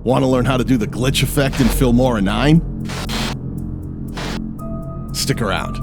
Want to learn how to do the glitch effect in Filmora 9? Stick around.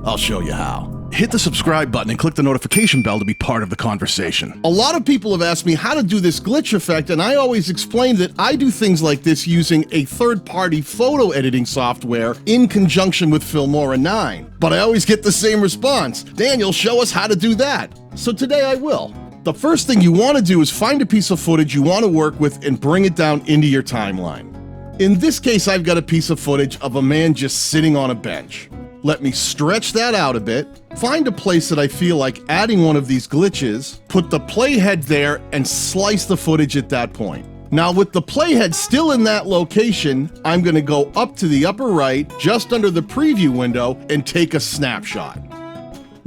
I'll show you how. Hit the subscribe button and click the notification bell to be part of the conversation. A lot of people have asked me how to do this glitch effect, and I always explain that I do things like this using a third-party photo editing software in conjunction with Filmora 9. But I always get the same response: Daniel, show us how to do that. So today I will. The first thing you want to do is find a piece of footage you want to work with and bring it down into your timeline. In this case, I've got a piece of footage of a man just sitting on a bench. Let me stretch that out a bit, find a place that I feel like adding one of these glitches, put the playhead there, and slice the footage at that point. Now, with the playhead still in that location, I'm going to go up to the upper right, just under the preview window, and take a snapshot.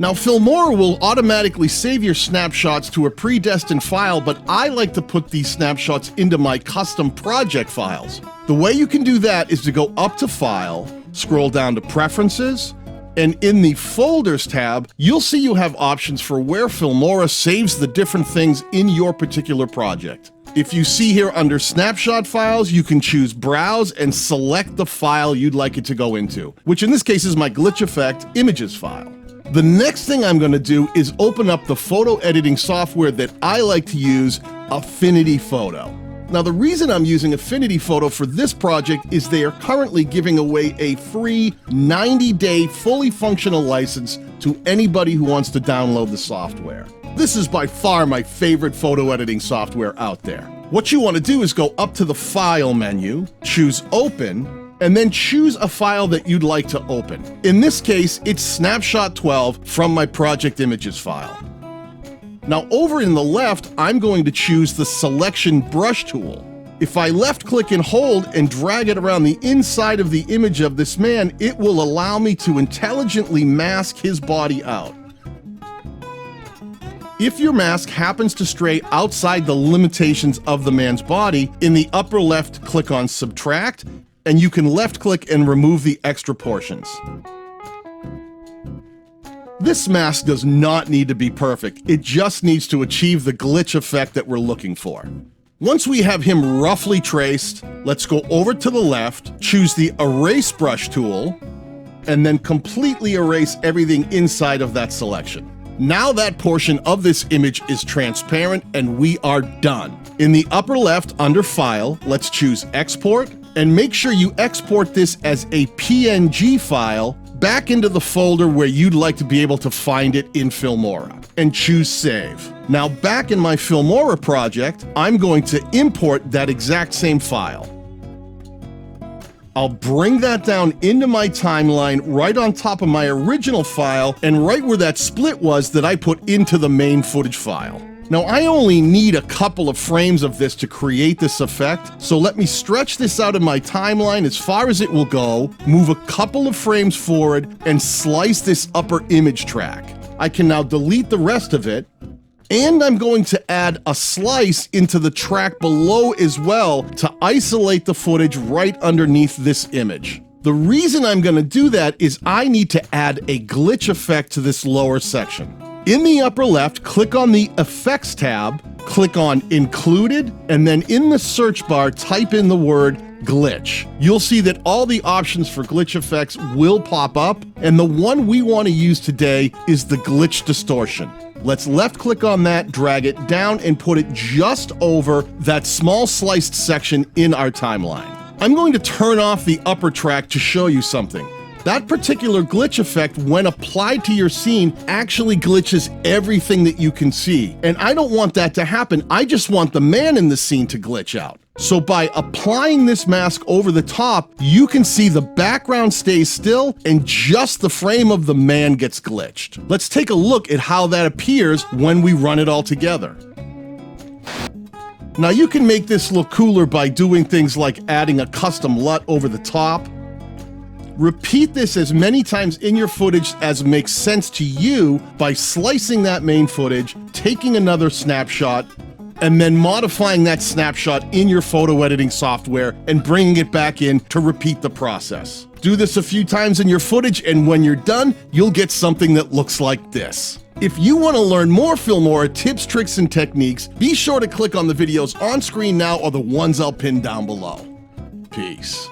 Now, Filmora will automatically save your snapshots to a predestined file, but I like to put these snapshots into my custom project files. The way you can do that is to go up to File, scroll down to Preferences, and in the Folders tab, you'll see you have options for where Filmora saves the different things in your particular project. If you see here under Snapshot Files, you can choose Browse and select the file you'd like it to go into, which in this case is my Glitch Effect Images file. The next thing I'm going to do is open up the photo editing software that I like to use, Affinity Photo. Now, the reason I'm using Affinity Photo for this project is they are currently giving away a free 90-day fully functional license to anybody who wants to download the software. This is by far my favorite photo editing software out there. What you want to do is go up to the File menu, choose Open, and then choose a file that you'd like to open. In this case, it's Snapshot 12 from my Project Images file. Now, over in the left, I'm going to choose the Selection Brush tool. If I left-click and hold and drag it around the inside of the image of this man, it will allow me to intelligently mask his body out. If your mask happens to stray outside the limitations of the man's body, in the upper left, click on Subtract, and you can left-click and remove the extra portions. This mask does not need to be perfect. It just needs to achieve the glitch effect that we're looking for. Once we have him roughly traced, let's go over to the left, choose the Erase Brush tool, and then completely erase everything inside of that selection. Now that portion of this image is transparent and we are done. In the upper left, under File, let's choose Export, and make sure you export this as a PNG file back into the folder where you'd like to be able to find it in Filmora, and choose Save. Now, back in my Filmora project, I'm going to import that exact same file. I'll bring that down into my timeline right on top of my original file and right where that split was that I put into the main footage file. Now, I only need a couple of frames of this to create this effect, so let me stretch this out in my timeline as far as it will go, move a couple of frames forward, and slice this upper image track. I can now delete the rest of it, and I'm going to add a slice into the track below as well to isolate the footage right underneath this image. The reason I'm going to do that is I need to add a glitch effect to this lower section. In the upper left, click on the Effects tab, click on Included, and then in the search bar, type in the word glitch. You'll see that all the options for glitch effects will pop up, and the one we want to use today is the glitch distortion. Let's left-click on that, drag it down, and put it just over that small sliced section in our timeline. I'm going to turn off the upper track to show you something. That particular glitch effect, when applied to your scene, actually glitches everything that you can see. And I don't want that to happen. I just want the man in the scene to glitch out. So by applying this mask over the top, you can see the background stays still and just the frame of the man gets glitched. Let's take a look at how that appears when we run it all together. Now, you can make this look cooler by doing things like adding a custom LUT over the top. Repeat this as many times in your footage as makes sense to you by slicing that main footage, taking another snapshot, and then modifying that snapshot in your photo editing software and bringing it back in to repeat the process. Do this a few times in your footage, and when you're done, you'll get something that looks like this. If you want to learn more Filmora tips, tricks, and techniques, be sure to click on the videos on screen now or the ones I'll pin down below. Peace.